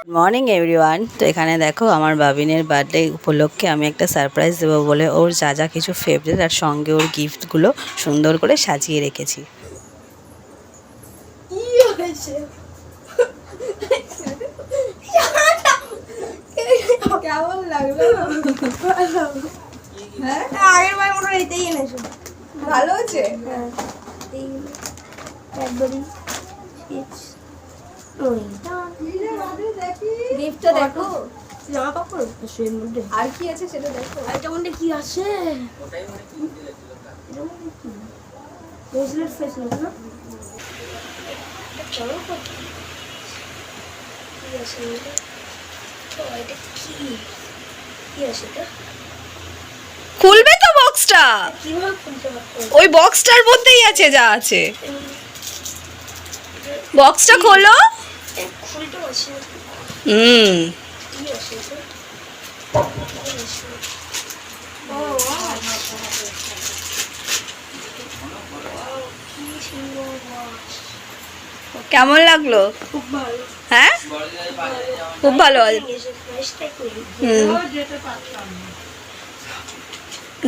Morning everyone. তো এখানে দেখো আমার বাবিনের বার্থডে উপলক্ষে আমি একটা সারপ্রাইজ দেবো বলে ওর যা যা কিছু ফেভারিট আর সঙ্গে ওর গিফটগুলো সুন্দর করে সাজিয়ে রেখেছি। কেমন লাগলো? হ্যাঁ আগের বার মনে হয় এটাই এনেছো। ভালো আছে? হ্যাঁ এইগুলো ক্যাডবেরি চিপস গিফটটা দেখো। জামা কাপড় এর মধ্যে আর কি আছে সেটা দেখো। এটার মধ্যে কি আছে? ওটাই মানে কিনতে যাচ্ছিল তার। এটার মধ্যে কি? ব্রেসলেট ফেসলেট না? চলো কি আছে এটা? তো এটা কি? কি আছে এটা? খুলবে তো বক্সটা? কিভাবে খুলতে পারবো? ওই বক্সটার মধ্যেই আছে যা আছে। বক্সটা খোলো। খুলতে পারছি না। কি আছে এটা? ও কেমন লাগলো? খুব ভালো। হ্যাঁ খুব ভালো।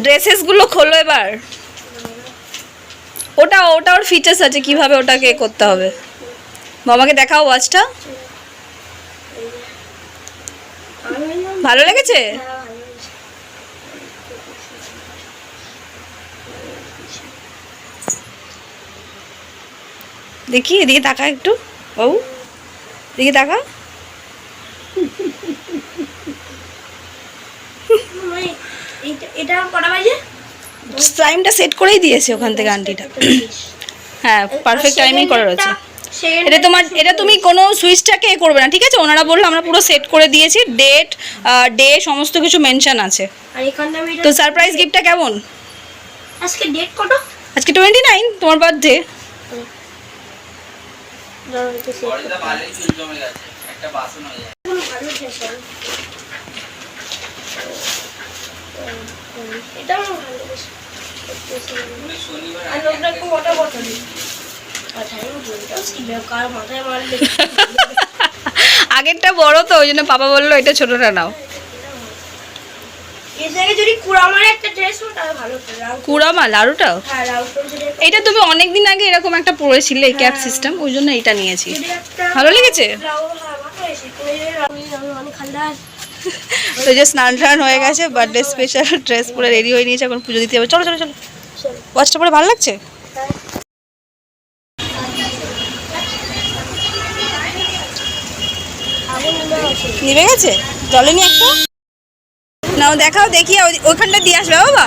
ড্রেসেসগুলো খোলো এবার। ওটা ওর ফিচার্স আছে কিভাবে ওটাকে করতে হবে। মামাকে দেখাও ওয়াচটা। ভালো লেগেছে? দেখি এদিকে তাকা একটু। ও এদিকে তাকা। এটা কটা বাজে? টাইমটা সেট করেই দিয়েছে ওখান থেকে আন্টিটা। হ্যাঁ পারফেক্ট টাইমিং করা রয়েছে। এটা তুমি কোনো সুইচটাকে এ করবে না, ঠিক আছে? ওনারা বললো আমরা পুরো সেট করে দিয়েছি, ডেট ডে সমস্ত কিছু মেনশন আছে। আর এখানে আমি তো সারপ্রাইজ গিফটটা কেমন? আজকে ডেট কত? আজকে 29 তোমার বার্থডে। এটা ভালো আর ওটা একটু মোটা বোতল। আগেরটা বড় তো ওই জন্য বাবা বললো এটা ছোটটা নাও। কুড়ামাল আরোটাও। এটা তুমি অনেকদিন আগে এরকম একটা পরেছিলে ক্যাপ সিস্টেম, ওই জন্য এটা নিয়েছি। ভালো লেগেছে? তো যে স্নান টান হয়ে গেছে, বার্থডে স্পেশাল ড্রেস পরে রেডি হয়ে নিয়েছে, এখন পুজো দিতে যাবে। চলো চলো চলো। ওয়াচটা পরে ভালো লাগছে? নিভে গেছে? জ্বলেনি একটা? নাও দেখাও দেখি, ওইখানটা দিয়ে আসবে বাবা।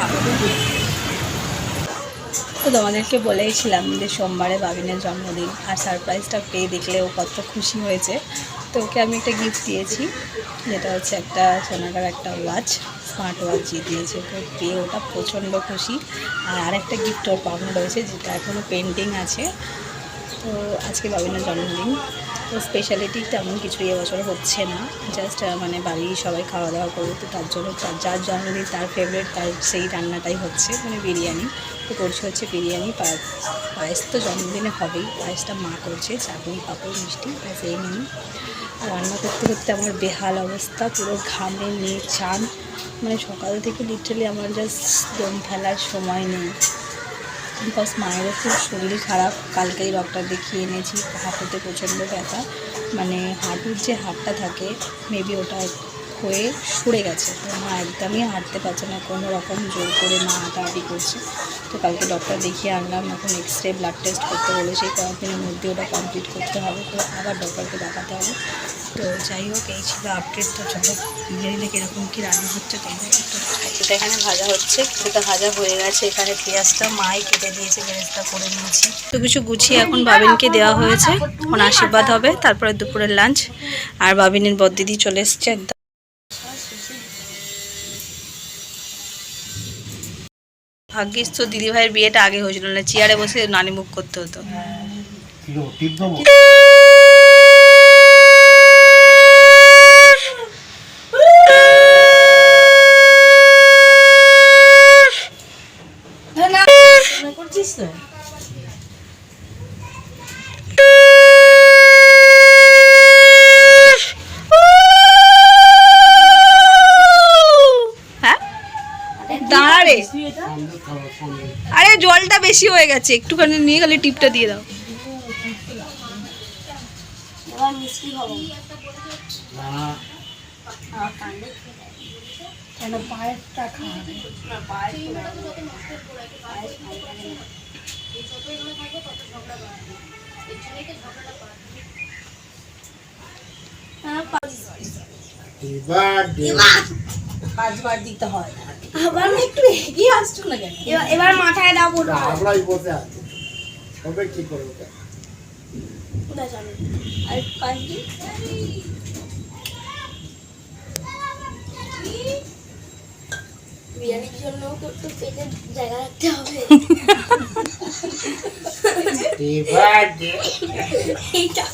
তো তোমাদেরকে বলেইছিলাম যে সোমবারে বাবিনের জন্মদিন, আর সারপ্রাইজটা পেয়ে দেখলে ও কত খুশি হয়েছে। তো ওকে আমি একটা গিফট দিয়েছি, যেটা হচ্ছে একটা সোনাটার একটা ওয়াচ, স্মার্ট ওয়াচ দিয়েছে। ওকে পেয়ে ওটা প্রচণ্ড খুশি। আর আরেকটা গিফট ওর পাওনা রয়েছে, যেটা এখনও পেন্টিং আছে। তো আজকে বাবিনের জন্মদিন, তো স্পেশালিটি তেমন কিছুই এবছর হচ্ছে না, জাস্ট মানে বাড়ির সবাই খাওয়া দাওয়া করবে। তো তার জন্য যার জন্মদিন তার ফেভারিট, তার সেই রান্নাটাই হচ্ছে, মানে বিরিয়ানি। তো করছে হচ্ছে বিরিয়ানি, পায়েস তো জন্মদিনে হবেই, পায়েসটা মা করছে, চাটনি পাঁপড় মিষ্টি ব্যাস এই নিয়ে। আর রান্না করতে করতে আমার বেহাল অবস্থা, পুরো ঘামে নিয়ে চান, মানে সকাল থেকে লিটারালি আমার জাস্ট দম ফেলার সময় নেই। বিকজ মায়েরও খুব শরীর খারাপ, কালকেই ডক্টর দেখিয়ে এনেছি, হাঁটুতে প্রচণ্ড ব্যথা, মানে হাঁটুর যে হাড়টা থাকে মেবি ওটা হয়ে সরে গেছে। তো মা একদমই হাঁটতে পারছে না, কোনো রকম জোর করে মা হাঁটাহাঁটি করছে। তো কালকে ডক্টর দেখিয়ে আনলাম, এখন এক্সরে ব্লাড টেস্ট করতে বলেছে, কয়েকদিনের মধ্যে ওটা কমপ্লিট করতে হবে, তো আবার ডক্টরকে দেখাতে হবে। তো যাই হোক এই ছিল আপডেট। তো চলো ধীরে ধীরে কীরকম কী রান্না হচ্ছে তোমরা একটু। কিছুটা এখানে ভাজা হচ্ছে, কিছুটা ভাজা হয়ে গেছে। এখানে পেঁয়াজটা মাই কেটে দিয়েছে, পেঁয়াজটা করে নিয়েছি। তো কিছু গুছিয়ে এখন বাবিনকে দেওয়া হয়েছে, এখন আশীর্বাদ হবে, তারপরে দুপুরের লাঞ্চ। আর বাবিনের বড়দিদি চলে এসছে একদম। ভাগ্যিস তো দিদিভাইয়ের বিয়েটা আগে হয়েছিল, না চেয়ারে বসে নানি মুখ করতে হতো। আরে জলটা বেশি হয়ে গেছে, একটুখানি নিয়ে গেলে টিপটা দিয়ে দাও। এবার মিষ্টি খাবো। কেন পায়েসটা খাওয়াবে? পাঁচবার দিতে হয়। আবার একটু এগিয়ে আসছো না কেন? এবার মাথায় দাও পুরো। আমরাই বসে আছি, তবে কি করবো? কোথায় যাবে? আর কাজী বিরিয়ানির জন্য তো একটু পেটে জায়গা রাখতে হবে। এইটা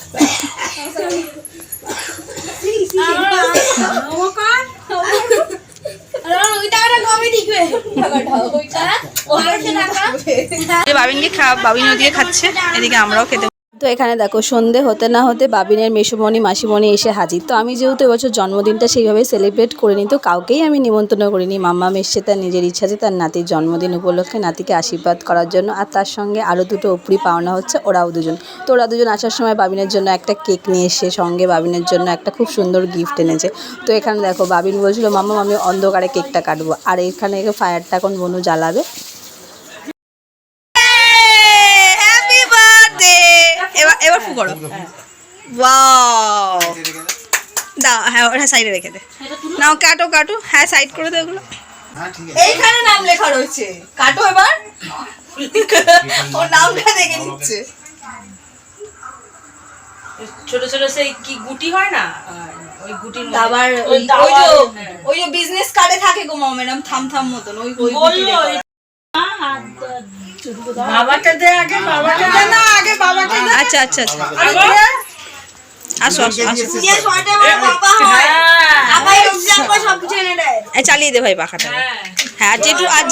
বাবিনকে বাবিন ওদিকে খাচ্ছে, এদিকে আমরাও খেতে। তো এখানে দেখো সন্ধে হতে না হতে বাবিনের মেসোমণি মাসিমণি এসে হাজির। তো আমি যেহেতু এবছর জন্মদিনটা সেইভাবে সেলিব্রেট করিনি, তো কাউকেই আমি নিমন্ত্রণ করিনি। মাম্মাম এসছে তার নিজের ইচ্ছাতে তার নাতির জন্মদিন উপলক্ষে নাতিকে আশীর্বাদ করার জন্য, আর তার সঙ্গে আরও দুটো উপরি পাওনা হচ্ছে ওরাও দুজন। তো ওরা দুজন আসার সময় বাবিনের জন্য একটা কেক নিয়ে এসে সঙ্গে বাবিনের জন্য একটা খুব সুন্দর গিফট এনেছে। তো এখানে দেখো বাবিন বলছিল মাম্মাম আমি অন্ধকারে কেকটা কাটবো, আর এখানে ফায়ারটা এখন বনু জ্বালাবে। এবার ফু করো। ওয়াও, দাও। হ্যাঁ ওটা সাইডে রেখে দে। নাও কাটো কাটো। হ্যাঁ সাইড করে দে ওগুলো। এইখানে নাম লেখা রয়েছে, কাটো এবার। ওর নামটা দেখে নিচ্ছে। ছোট ছোট সেই কি গুটি হয় না, ওই গুটির মধ্যে আবার ওই যে বিজনেস কার্ডে থাকে গো ম্যাডাম, থাম থাম মতন ওই ওই বললো বাবাকে দে আগে, বাবাকে দে না আগে, বাবাকে দে। আচ্ছা আচ্ছা আচ্ছা, আসো আসো আসো। চালিয়ে দে ভাই পাখাটা। হ্যাঁ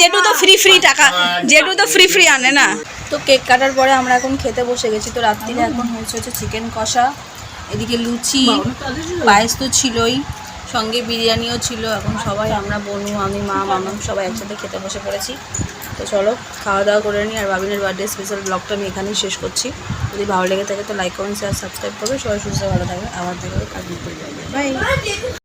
জেঠু তো ফ্রি ফ্রি টাকা, জেঠু তো ফ্রি ফ্রি আনে না। তো কেক কাটার পরে আমরা এখন খেতে বসে গেছি। তো রাত্রিরে এখন হচ্ছে চিকেন কষা, এদিকে লুচি, পায়েস তো ছিলই, সঙ্গে বিরিয়ানিও ছিল। এখন সবাই আমরা বনু আমি মা মামা সবাই একসাথে খেতে বসে পড়েছি। তো চলো খাওয়া দাওয়া করে নিই। আর বাবিনের বার্থডে স্পেশাল ব্লগটা আমি এখানেই শেষ করছি। যদি ভালো লেগে থাকে তো লাইক কমেন্ট শেয়ার সাবস্ক্রাইব করবে। সবাই সুস্থ ভালো থাকবে। আবার দেখা হবে কাজ বাই।